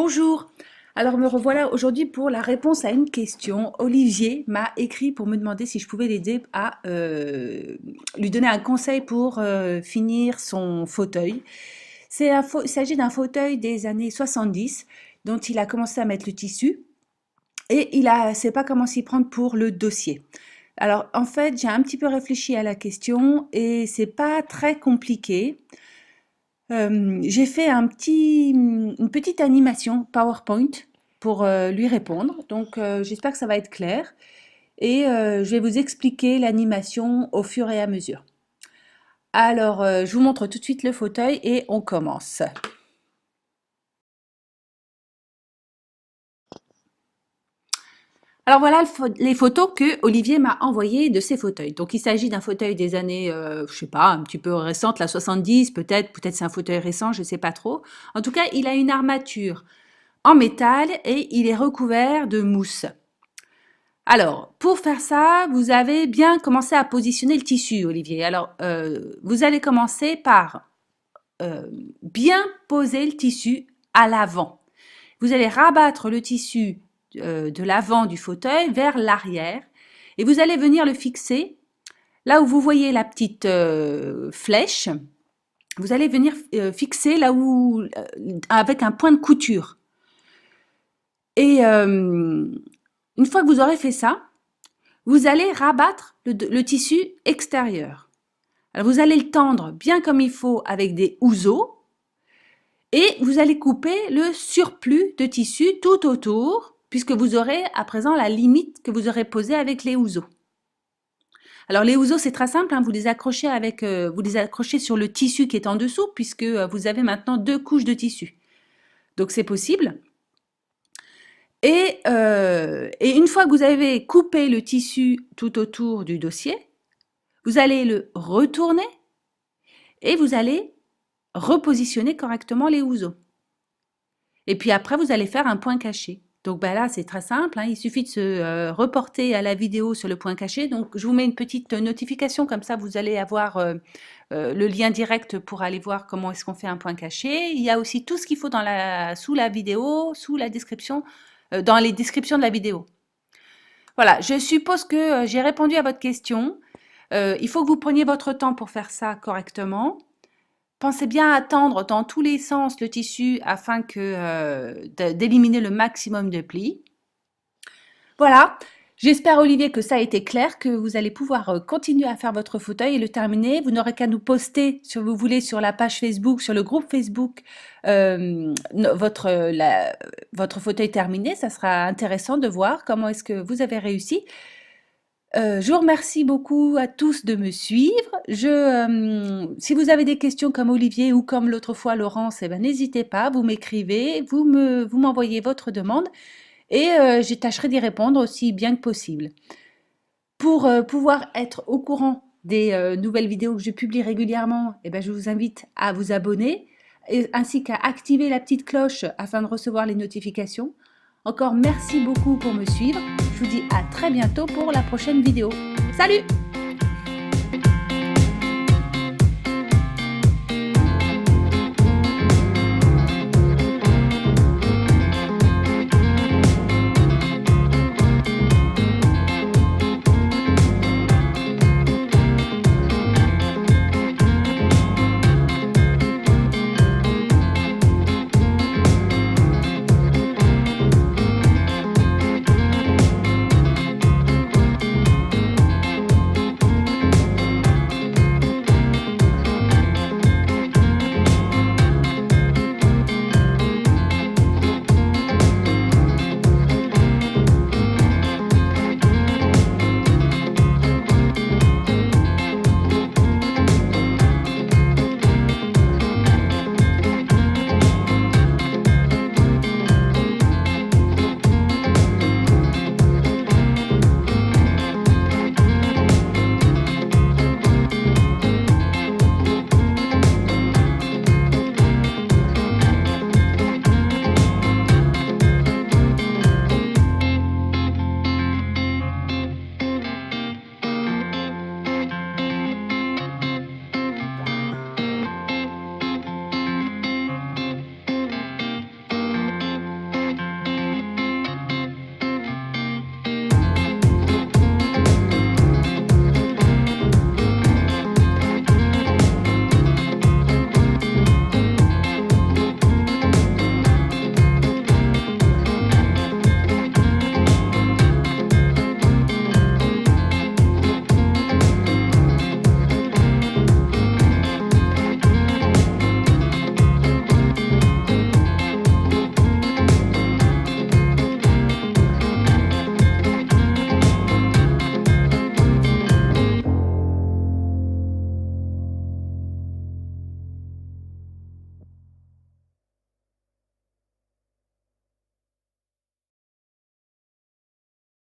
Bonjour, alors me revoilà aujourd'hui pour la réponse à une question. Olivier m'a écrit pour me demander si je pouvais l'aider à lui donner un conseil pour finir son fauteuil. Il s'agit d'un fauteuil des années 70 dont il a commencé à mettre le tissu et il ne sait pas comment s'y prendre pour le dossier. Alors en fait, j'ai un petit peu réfléchi à la question et c'est pas très compliqué. J'ai fait une petite animation PowerPoint pour lui répondre. Donc, j'espère que ça va être clair. Et je vais vous expliquer l'animation au fur et à mesure. Alors, je vous montre tout de suite le fauteuil et on commence. Alors voilà les photos que Olivier m'a envoyées de ces fauteuils. Donc il s'agit d'un fauteuil des années, je sais pas, un petit peu récente, la 70 peut-être c'est un fauteuil récent, je sais pas trop. En tout cas, il a une armature en métal et il est recouvert de mousse. Alors, pour faire ça, vous avez bien commencé à positionner le tissu, Olivier. Alors, vous allez commencer par bien poser le tissu à l'avant. Vous allez rabattre le tissu de l'avant du fauteuil vers l'arrière et vous allez venir le fixer là où vous voyez la petite flèche. Vous allez venir fixer là où avec un point de couture. Et une fois que vous aurez fait ça, vous allez rabattre le tissu extérieur. Alors vous allez le tendre bien comme il faut avec des houseaux et vous allez couper le surplus de tissu tout autour puisque vous aurez à présent la limite que vous aurez posée avec les houseaux. Alors les houseaux c'est très simple, hein, vous les accrochez sur le tissu qui est en dessous puisque vous avez maintenant 2 couches de tissu. Donc c'est possible. Et une fois que vous avez coupé le tissu tout autour du dossier, vous allez le retourner et vous allez repositionner correctement les houseaux. Et puis après, vous allez faire un point caché. Donc ben là, c'est très simple, hein, il suffit de se reporter à la vidéo sur le point caché. Donc je vous mets une petite notification, comme ça vous allez avoir le lien direct pour aller voir comment est-ce qu'on fait un point caché. Il y a aussi tout ce qu'il faut sous la vidéo, sous la description, dans les descriptions de la vidéo. Voilà, je suppose que j'ai répondu à votre question. Il faut que vous preniez votre temps pour faire ça correctement. Pensez bien à tendre dans tous les sens le tissu afin d'éliminer le maximum de plis. Voilà, j'espère Olivier que ça a été clair, que vous allez pouvoir continuer à faire votre fauteuil et le terminer. Vous n'aurez qu'à nous poster, si vous voulez, sur la page Facebook, sur le groupe Facebook, votre fauteuil terminé. Ça sera intéressant de voir comment est-ce que vous avez réussi. Je vous remercie beaucoup à tous de me suivre. Si vous avez des questions comme Olivier ou comme l'autre fois Laurence, eh ben, n'hésitez pas, vous m'écrivez, vous m'envoyez votre demande et je tâcherai d'y répondre aussi bien que possible. Pour pouvoir être au courant des nouvelles vidéos que je publie régulièrement, eh ben, je vous invite à vous abonner ainsi qu'à activer la petite cloche afin de recevoir les notifications. Encore merci beaucoup pour me suivre. Je vous dis à très bientôt pour la prochaine vidéo. Salut!